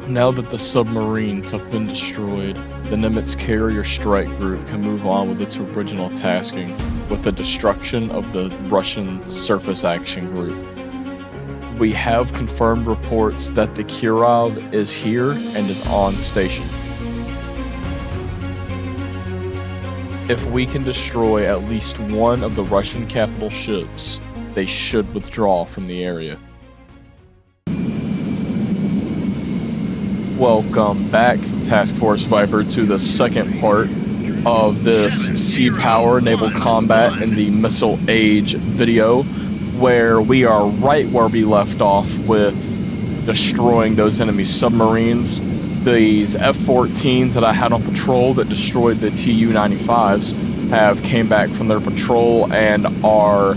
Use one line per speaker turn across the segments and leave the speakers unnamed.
Now that the submarines have been destroyed, the Nimitz Carrier Strike Group can move on with its original tasking with the destruction of the Russian Surface Action Group. We have confirmed reports that the Kirov is here and is on station. If we can destroy at least one of the Russian capital ships, they should withdraw from the area. Welcome back, Task Force Viper, to the second part of this Sea Power Naval Combat in the Missile Age video, where we are right where we left off with destroying those enemy submarines. These F-14s that I had on patrol that destroyed the Tu-95s have came back from their patrol and are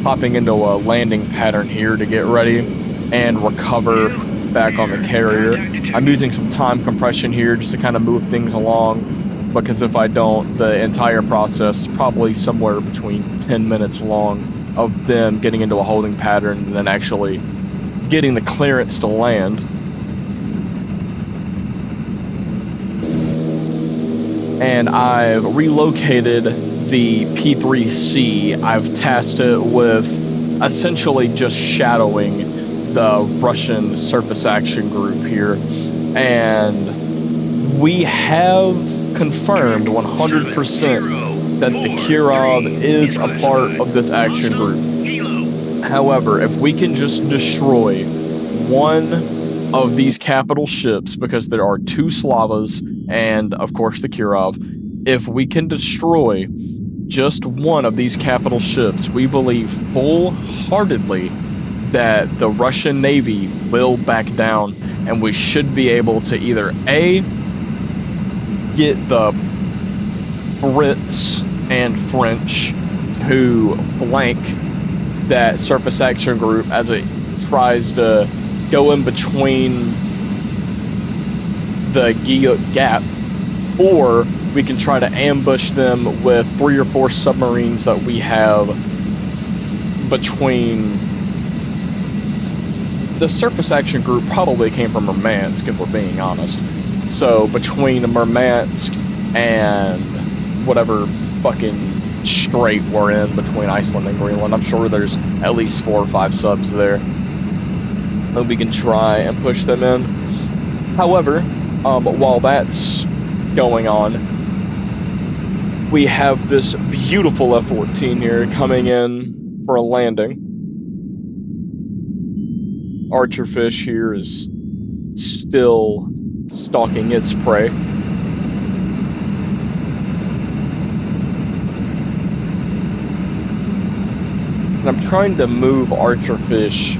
hopping into a landing pattern here to get ready and recover back on the carrier. I'm using some time compression here just to kind of move things along, because if I don't, the entire process is probably somewhere between 10 minutes long of them getting into a holding pattern and then actually getting the clearance to land. And I've relocated the P-3C. I've tasked it with essentially just shadowing the Russian Surface Action Group here. And we have confirmed 100% that the Kirov is a part of this action group. However, if we can just destroy one of these capital ships, because there are two Slavas and, of course, the Kirov, if we can destroy just one of these capital ships, we believe full-heartedly that the Russian Navy will back down, and we should be able to either A, get the Brits and French who flank that Surface Action Group as it tries to go in between the gap, or we can try to ambush them with 3 or 4 submarines that we have between. The Surface Action Group probably came from Murmansk, if we're being honest. So between Murmansk and whatever fucking strait we're in between Iceland and Greenland, I'm sure there's at least 4 or 5 subs there, and we can try and push them in. However, while that's going on, we have this beautiful F-14 here coming in for a landing. Archerfish here is still stalking its prey. And I'm trying to move Archerfish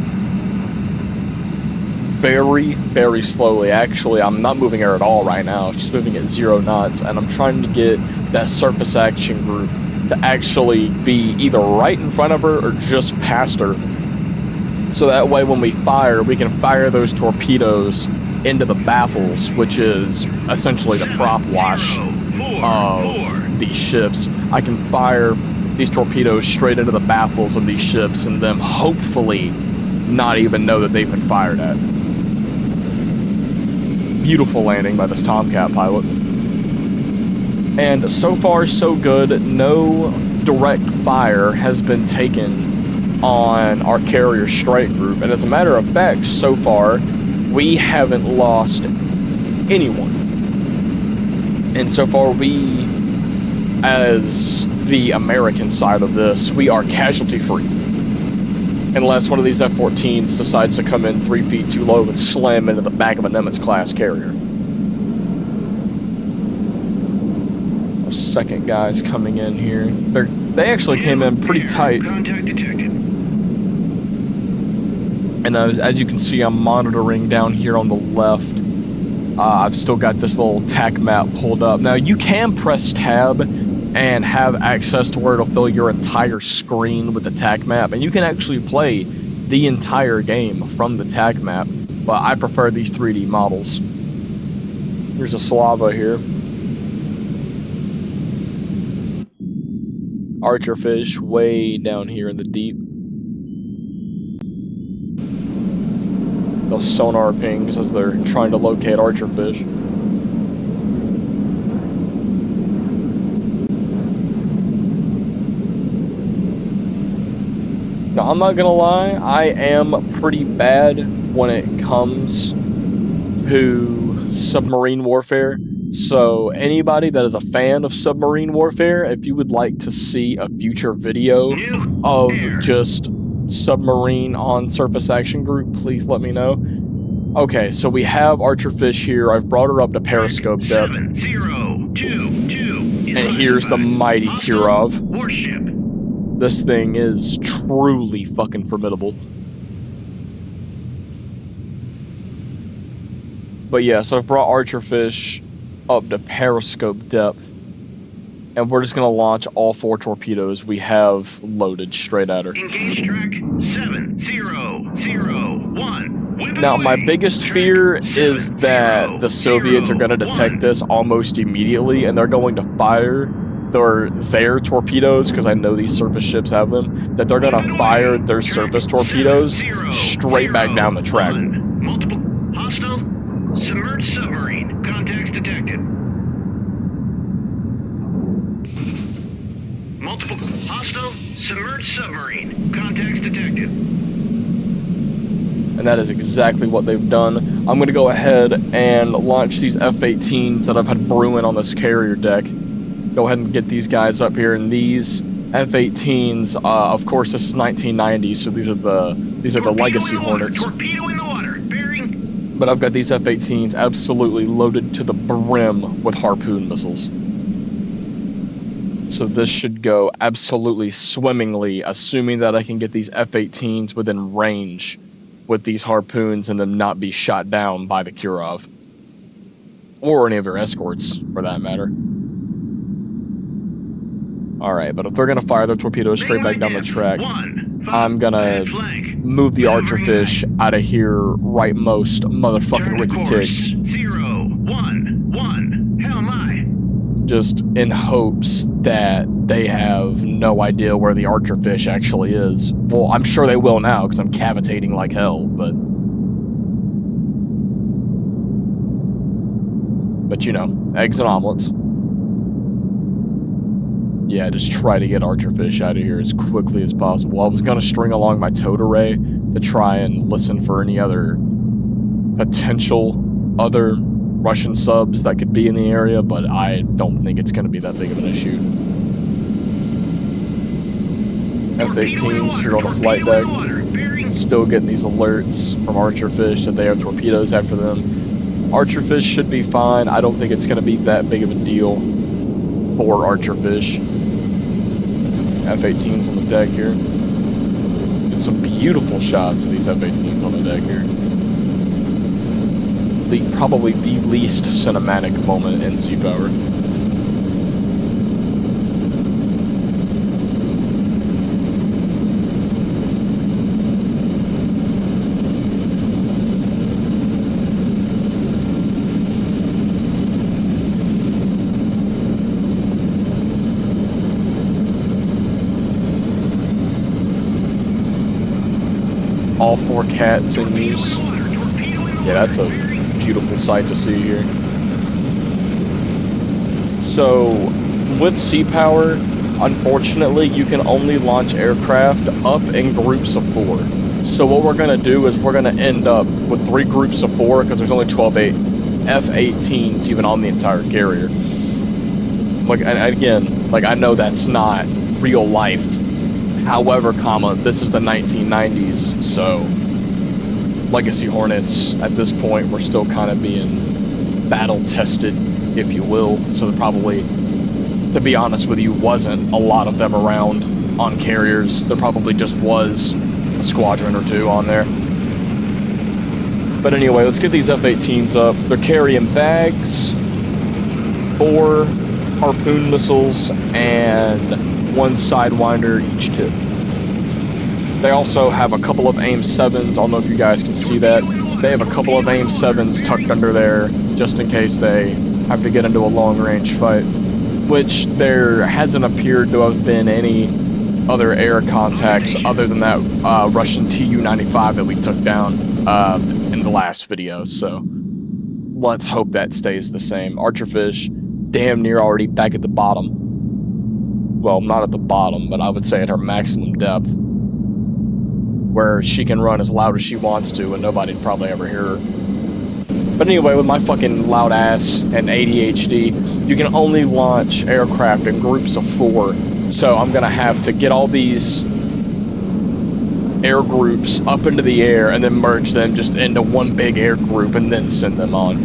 very, very slowly. Actually, I'm not moving her at all right now. It's just moving at 0 knots, and I'm trying to get that Surface Action Group to actually be either right in front of her or just past her. So that way when we fire, we can fire those torpedoes into the baffles, which is essentially the prop wash of these ships. I can fire these torpedoes straight into the baffles of these ships and them hopefully not even know that they've been fired at. Beautiful landing by this Tomcat pilot. And so far so good. No direct fire has been taken on our carrier strike group, and as a matter of fact, so far we haven't lost anyone, and so far we, as the American side of this, we are casualty free, unless one of these F-14s decides to come in 3 feet too low and slam into the back of a Nimitz class carrier. Our second guy's coming in here. They actually came in pretty tight. And as you can see, I'm monitoring down here on the left. I've still got this little TAC map pulled up. Now, you can press tab and have access to where it'll fill your entire screen with the TAC map, and you can actually play the entire game from the TAC map, but I prefer these 3D models. Here's a Slava here. Archerfish way down here in the deep. those sonar pings as they're trying to locate archer fish. Now, I'm not gonna lie, I am pretty bad when it comes to submarine warfare. So anybody that is a fan of submarine warfare, if you would like to see a future video of just submarine on surface action group, please let me know. Okay, so we have archer fish here. I've brought her up to periscope depth.
7022
and here's the mighty Kirov.
Warship.
This thing is truly fucking formidable. But yeah, so I've brought archer fish up to periscope depth, and we're just gonna launch all 4 torpedoes we have loaded straight at her.
Engage track 7001.
Now, my biggest fear is that the Soviets are gonna detect this almost immediately, and they're going to fire their torpedoes, because I know these surface ships have them, that they're gonna fire their surface torpedoes straight back down the track.
Multiple hostile submerged submarine. Contacts detected. Multiple hostile submerged submarine. Contacts detected.
And that is exactly what they've done. I'm going to go ahead and launch these F-18s that I've had brewing on this carrier deck. Go ahead and get these guys up here. And these F-18s, of course, this is 1990, so these are the legacy Hornets.
Torpedo in the water. Bearing.
But I've got these F-18s absolutely loaded to the brim with harpoon missiles. So this should go absolutely swimmingly, assuming that I can get these F-18s within range with these harpoons and them not be shot down by the Kirov. Or any of your escorts, for that matter. Alright, but if they're gonna fire their torpedoes straight back down the track, I'm gonna move the archer fish out of here right most motherfucking Ricky Tick.
011. Hell my.
Just in hopes that they have no idea where the archer fish actually is. Well, I'm sure they will now, because I'm cavitating like hell, but you know, eggs and omelets. Yeah, just try to get archer fish out of here as quickly as possible. I was gonna string along my towed array to try and listen for any other potential other Russian subs that could be in the area, but I don't think it's going to be that big of an issue. F-18s here on the flight deck, still getting these alerts from archer fish that they have torpedoes after them. Archer fish should be fine. I don't think it's going to be that big of a deal for archer fish. F-18s on the deck here. Get some beautiful shots of these F-18s on the deck here. Probably the least cinematic moment in Sea Power. All 4 cats in use. Yeah, that's a beautiful sight to see here. So, with Sea Power, unfortunately, you can only launch aircraft up in groups of 4. So what we're going to do is we're going to end up with 3 groups of 4, because there's only 12 F-18s even on the entire carrier. Like, and again, like, I know that's not real life. However, this is the 1990s, so Legacy Hornets, at this point, we're still kind of being battle-tested, if you will. So there probably, to be honest with you, wasn't a lot of them around on carriers. There probably just was a squadron or 2 on there. But anyway, let's get these F-18s up. They're carrying bags, 4 harpoon missiles, and 1 Sidewinder each tip. They also have a couple of AIM-7s. I don't know if you guys can see that. They have a couple of AIM-7s tucked under there, just in case they have to get into a long-range fight, which there hasn't appeared to have been any other air contacts other than that Russian Tu-95 that we took down in the last video, so let's hope that stays the same. Archerfish, damn near already back at the bottom. Well, not at the bottom, but I would say at her maximum depth, where she can run as loud as she wants to and nobody'd probably ever hear her. But anyway, with my fucking loud ass and ADHD, you can only launch aircraft in groups of 4, so I'm gonna have to get all these air groups up into the air and then merge them just into one big air group and then send them on.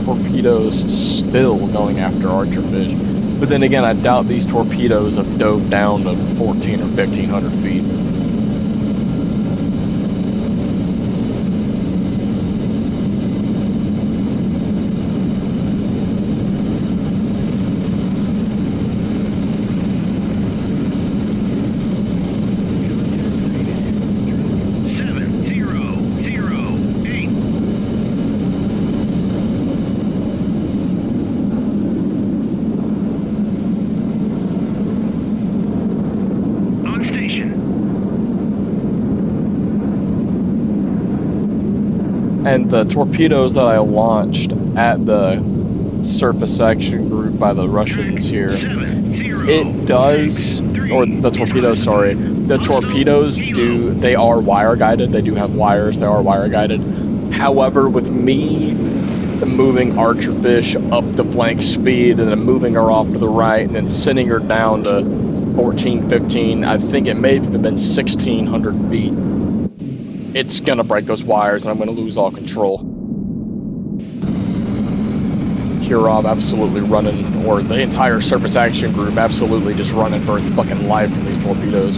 Torpedoes still going after Archerfish, but then again, I doubt these torpedoes have dove down to 14 or 1500 feet. And the torpedoes that I launched at the surface action group by the Russians here, it does, or the torpedoes, sorry, the torpedoes they are wire guided, they do have wires, they are wire guided. However, with me moving Archerfish up to flank speed and then moving her off to the right and then sending her down to 14, 15, I think it may have been 1600 feet. It's gonna break those wires and I'm gonna lose all control. Kirov absolutely running, or the entire surface action group absolutely just running for its fucking life from these torpedoes.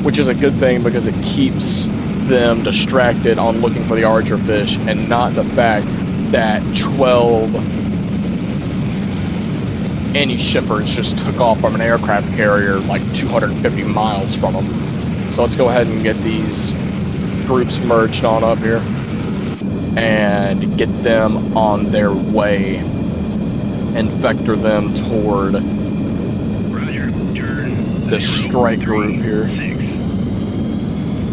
Which is a good thing because it keeps them distracted on looking for the Archerfish and not the fact that 12 anti-shippers just took off from an aircraft carrier like 250 miles from them. So let's go ahead and get these groups merged on up here and get them on their way and vector them toward the strike group here.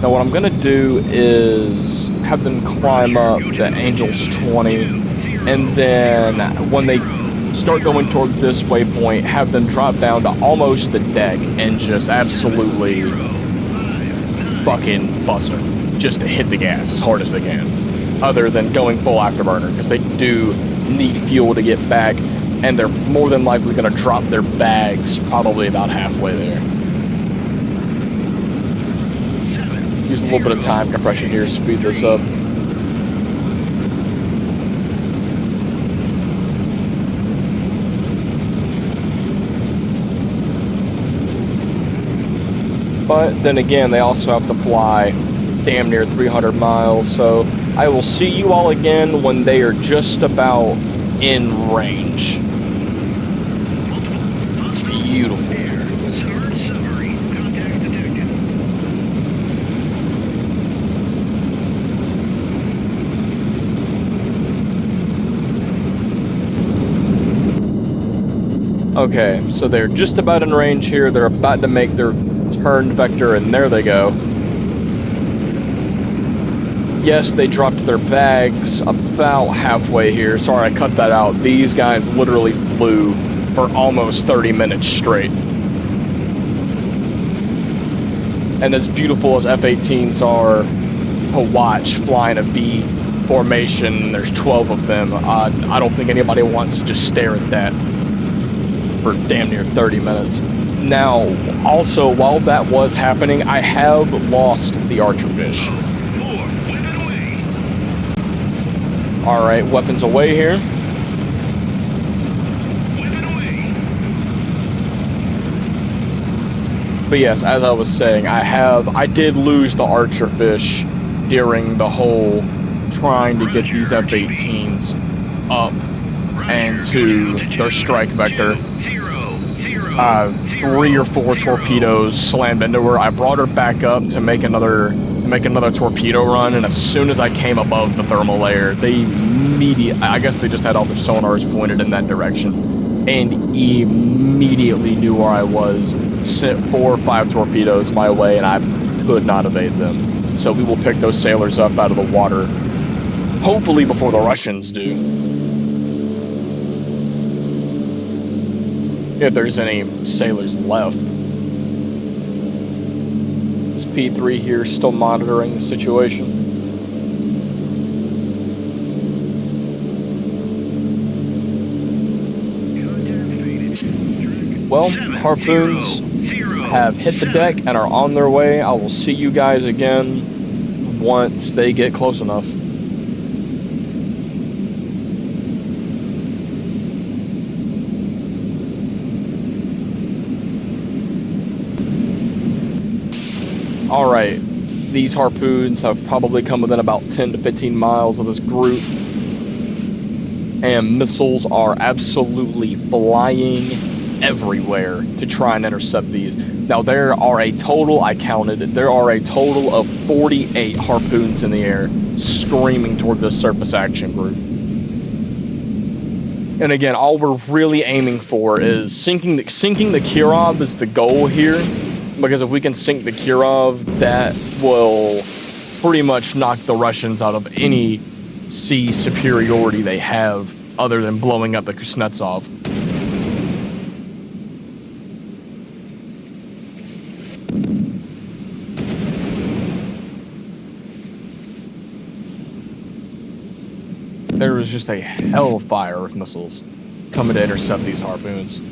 Now what I'm going to do is have them climb up the Angels 20 and then when they start going toward this waypoint, have them drop down to almost the deck and just absolutely fucking buster, just to hit the gas as hard as they can, other than going full afterburner, because they do need fuel to get back, and they're more than likely going to drop their bags probably about halfway there. Use a little bit of time compression here to speed this up. But then again, they also have to fly damn near 300 miles, so I will see you all again when they are just about in range. Beautiful. Okay, so they're just about in range here. They're about to make their turn vector, and there they go. Yes, they dropped their bags about halfway here. Sorry, I cut that out. These guys literally flew for almost 30 minutes straight. And as beautiful as F-18s are to watch flying a V formation, there's 12 of them. I don't think anybody wants to just stare at that for damn near 30 minutes. Now, also, while that was happening, I have lost the Archerfish. Alright, weapons away here. But yes, as I was saying, I did lose the Archerfish during the whole trying to get these F-18s up and to their strike vector. 3 or 4 torpedoes slammed into her. I brought her back up to make another torpedo run, and as soon as I came above the thermal layer, I guess they just had all their sonars pointed in that direction, and immediately knew where I was, sent 4 or 5 torpedoes my way, and I could not evade them. So we will pick those sailors up out of the water, hopefully before the Russians do. If there's any sailors left. This P3 here still monitoring the situation. Well, harpoons have hit the deck and are on their way. I will see you guys again once they get close enough. Alright, these harpoons have probably come within about 10 to 15 miles of this group, and missiles are absolutely flying everywhere to try and intercept these. Now there are a total, I counted, there are a total of 48 harpoons in the air screaming toward this surface action group. And again, all we're really aiming for is sinking the Kirov is the goal here. Because if we can sink the Kirov, that will pretty much knock the Russians out of any sea superiority they have, other than blowing up the Kuznetsov. There was just a hellfire of missiles coming to intercept these harpoons.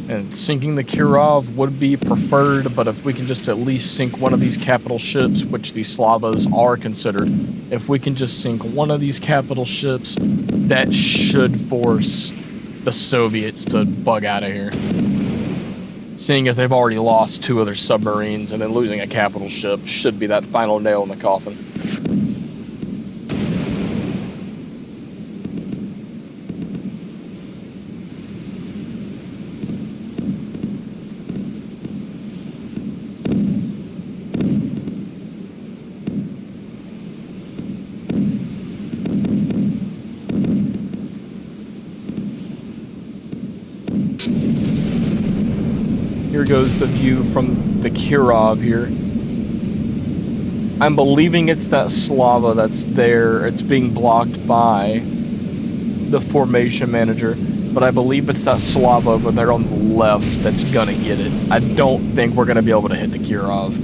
And sinking the Kirov would be preferred, but if we can just at least sink one of these capital ships, which these Slavas are considered, if we can just sink one of these capital ships, that should force the Soviets to bug out of here. Seeing as they've already lost 2 other submarines, and then losing a capital ship should be that final nail in the coffin. Here goes the view from the Kirov here. I'm believing it's that Slava that's there. It's being blocked by the formation manager, but I believe it's that Slava over there on the left that's gonna get it. I don't think we're gonna be able to hit the Kirov,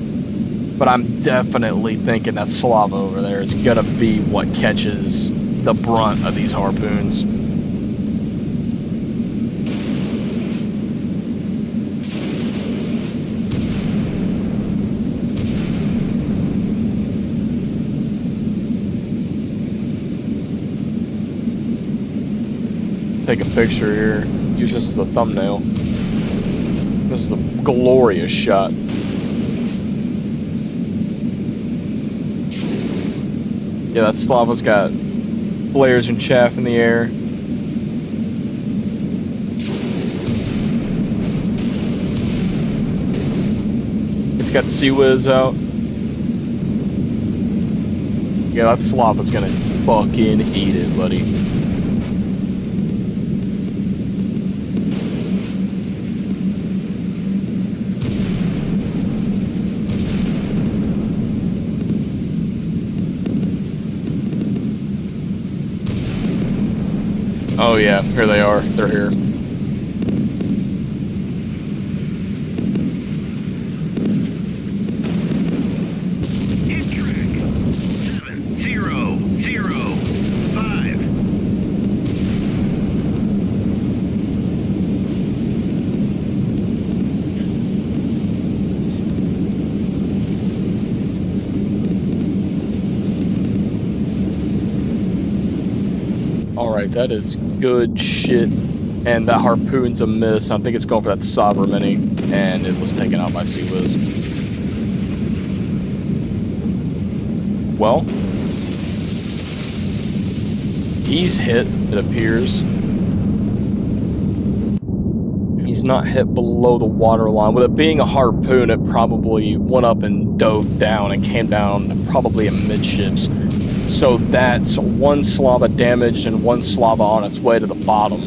but I'm definitely thinking that Slava over there is gonna be what catches the brunt of these harpoons. Take a picture here, use this as a thumbnail. This is a glorious shot. Yeah, that Slava's got flares and chaff in the air. It's got Sea Whiz out. Yeah, that Slava's gonna fucking eat it, buddy. Oh yeah, here they are. They're here.
Hit track 7005.
Alright, that is good shit. And that harpoon's a miss. I think it's going for that Sovereign Mini, and it was taken out by Sea Whiz. Well, he's hit, it appears. He's not hit below the waterline. With it being a harpoon, it probably went up and dove down and came down probably amidships. So that's one slava damaged and one slava on its way to the bottom.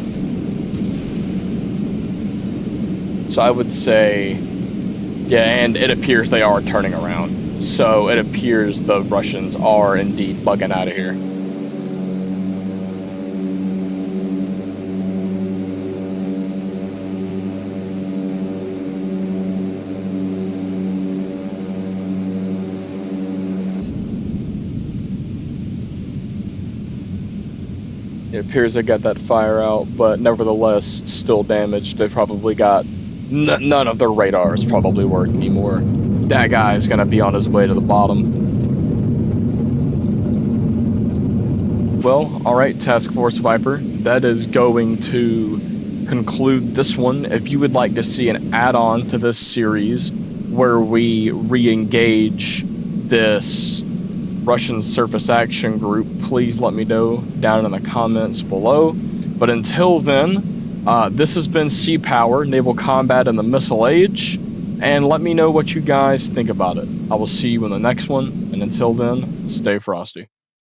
So I would say, yeah, and it appears they are turning around. So it appears the Russians are indeed bugging out of here. It appears they got that fire out, but nevertheless, still damaged. They probably got... none of their radars probably work anymore. That guy's gonna be on his way to the bottom. Well, alright, Task Force Viper. That is going to conclude this one. If you would like to see an add-on to this series where we re-engage this Russian surface action group, please let me know down in the comments below. But until then, this has been Sea Power, Naval Combat in the Missile Age, and let me know what you guys think about it. I will see you in the next one, and until then, stay frosty.